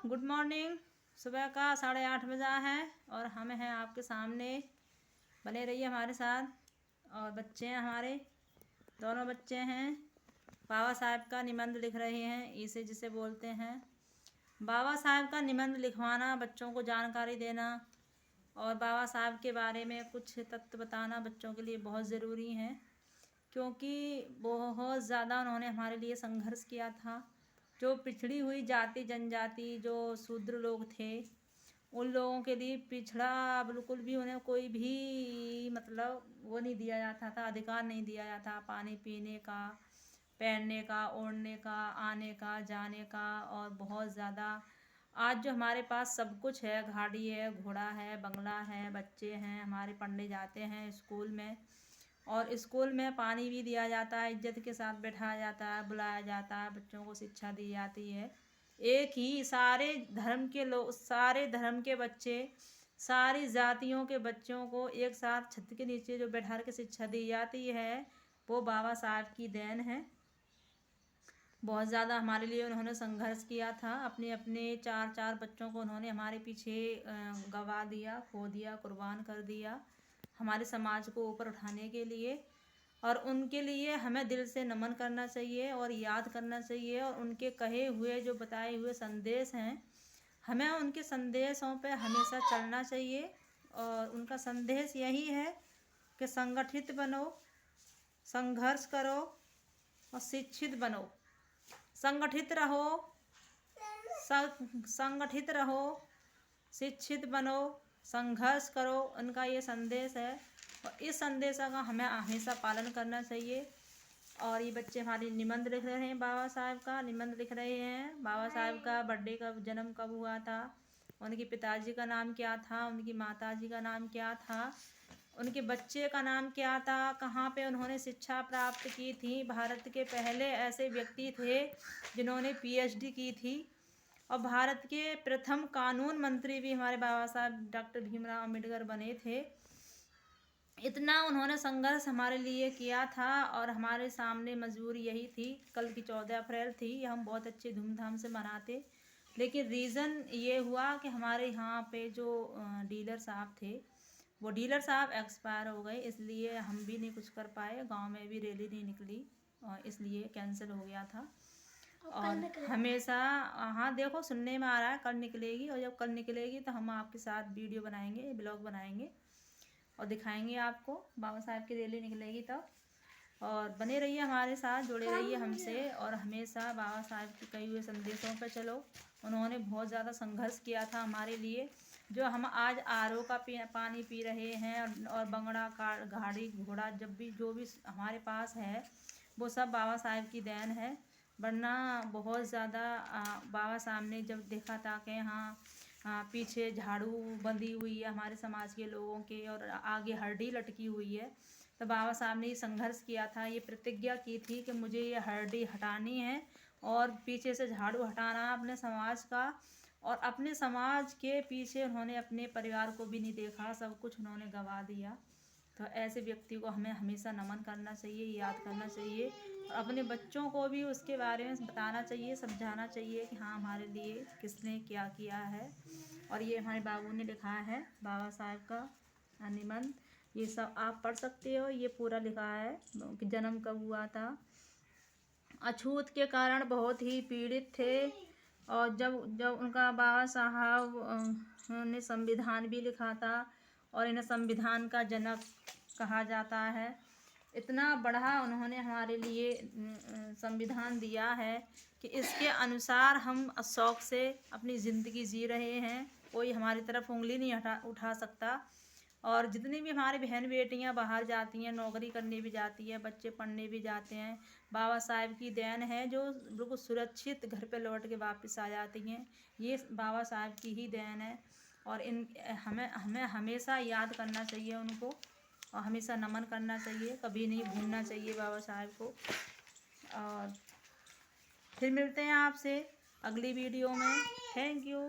Good morning. सुबह का 8:30 बजा है और हम हैं आपके सामने। बने रहिए हमारे साथ। और बच्चे हैं हमारे, दोनों बच्चे हैं। बाबा साहब का निबंध लिख रहे हैं, इसे जिसे बोलते हैं। बाबा साहब का निबंध लिखवाना, बच्चों को जानकारी देना और बाबा साहब के बारे में कुछ तथ्य बताना बच्चों के लिए बहुत ज़रूरी है, क्योंकि बहुत ज़्यादा उन्होंने हमारे लिए संघर्ष किया था। जो पिछड़ी हुई जाति जनजाति, जो शूद्र लोग थे, उन लोगों के लिए पिछड़ा बिल्कुल भी उन्हें कोई भी मतलब वो नहीं दिया जाता था, अधिकार नहीं दिया जाता था। पानी पीने का, पहनने का, ओढ़ने का, आने का, जाने का। और बहुत ज़्यादा आज जो हमारे पास सब कुछ है, गाड़ी है, घोड़ा है, बंगला है, बच्चे हैं हमारे, पढ़ने जाते हैं स्कूल में, और स्कूल में पानी भी दिया जाता है, इज्जत के साथ बैठाया जाता है, बुलाया जाता है, बच्चों को शिक्षा दी जाती है। एक ही सारे धर्म के लोग, सारे धर्म के बच्चे, सारी जातियों के बच्चों को एक साथ छत के नीचे जो बैठा के शिक्षा दी जाती है, वो बाबा साहब की देन है। बहुत ज़्यादा हमारे लिए उन्होंने संघर्ष किया था। अपने अपने चार चार बच्चों को उन्होंने हमारे पीछे गवा दिया, खो दिया, कुर्बान कर दिया, हमारे समाज को ऊपर उठाने के लिए। और उनके लिए हमें दिल से नमन करना चाहिए और याद करना चाहिए। और उनके कहे हुए जो बताए हुए संदेश हैं, हमें उनके संदेशों पे हमेशा चलना चाहिए। और उनका संदेश यही है कि संगठित बनो, संघर्ष करो और शिक्षित बनो। संगठित रहो, संगठित रहो, शिक्षित बनो, संघर्ष करो, उनका ये संदेश है। और इस संदेश का हमें हमेशा पालन करना चाहिए। और ये बच्चे हमारे निबंध लिख रहे हैं, बाबा साहब का निबंध लिख रहे हैं। बाबा साहब का बर्थडे कब, जन्म कब हुआ था, उनके पिताजी का नाम क्या था, उनकी माताजी का नाम क्या था, उनके बच्चे का नाम क्या था, कहाँ पे उन्होंने शिक्षा प्राप्त की थी। भारत के पहले ऐसे व्यक्ति थे जिन्होंने PhD की थी। और भारत के प्रथम कानून मंत्री भी हमारे बाबा साहब डॉक्टर भीमराव अम्बेडकर बने थे। इतना उन्होंने संघर्ष हमारे लिए किया था और हमारे सामने मजबूरी यही थी। कल की 14 अप्रैल थी, हम बहुत अच्छे धूमधाम से मनाते, लेकिन रीज़न ये हुआ कि हमारे यहाँ पे जो डीलर साहब थे, वो डीलर साहब एक्सपायर हो गए, इसलिए हम भी नहीं कुछ कर पाए। गांव में भी रैली नहीं निकली और इसलिए कैंसिल हो गया था। और हमेशा, हाँ देखो सुनने में आ रहा है कल निकलेगी, और जब कल निकलेगी तो हम आपके साथ वीडियो बनाएंगे, ब्लॉग बनाएंगे और दिखाएंगे आपको। बाबा साहब की रैली निकलेगी तब। और बने रहिए हमारे साथ, जुड़े रहिए हमसे और हमेशा बाबा साहब के कहे हुए संदेशों पर चलो। उन्होंने बहुत ज़्यादा संघर्ष किया था हमारे लिए। जो हम आज RO का पानी पी रहे हैं और बंगड़ा का, गाड़ी, घोड़ा, जब भी जो भी हमारे पास है, वो सब बाबा साहब की देन है। वरना बहुत ज़्यादा बाबा साहब ने जब देखा था कि हाँ पीछे झाड़ू बंधी हुई है हमारे समाज के लोगों के और आगे हरडी लटकी हुई है, तो बाबा साहब ने ये संघर्ष किया था, ये प्रतिज्ञा की थी कि मुझे ये हरडी हटानी है और पीछे से झाड़ू हटाना है अपने समाज का। और अपने समाज के पीछे उन्होंने अपने परिवार को भी नहीं देखा, सब कुछ उन्होंने गंवा दिया। तो ऐसे व्यक्ति को हमें हमेशा नमन करना चाहिए, याद करना चाहिए और अपने बच्चों को भी उसके बारे में बताना चाहिए, समझाना चाहिए कि हाँ हमारे लिए किसने क्या किया है। और ये हमारे बाबू ने लिखा है बाबा साहब का निबंध, ये सब आप पढ़ सकते हो। ये पूरा लिखा है कि जन्म कब हुआ था, अछूत के कारण बहुत ही पीड़ित थे। और जब उनका बाबा साहब ने संविधान भी लिखा था और इन्हें संविधान का जनक कहा जाता है। इतना बड़ा उन्होंने हमारे लिए संविधान दिया है कि इसके अनुसार हम शौक़ से अपनी ज़िंदगी जी रहे हैं, कोई हमारी तरफ उंगली नहीं उठा सकता। और जितनी भी हमारी बहन बेटियां बाहर जाती हैं, नौकरी करने भी जाती हैं, बच्चे पढ़ने भी जाते हैं, बाबा साहब की देन है जो बिल्कुल सुरक्षित घर पे लौट के वापस आ जाती हैं। ये बाबा साहब की ही देन है। और हमें हमेशा याद करना चाहिए उनको और हमेशा नमन करना चाहिए, कभी नहीं भूलना चाहिए बाबा साहब को। और फिर मिलते हैं आपसे अगली वीडियो में। Thank you.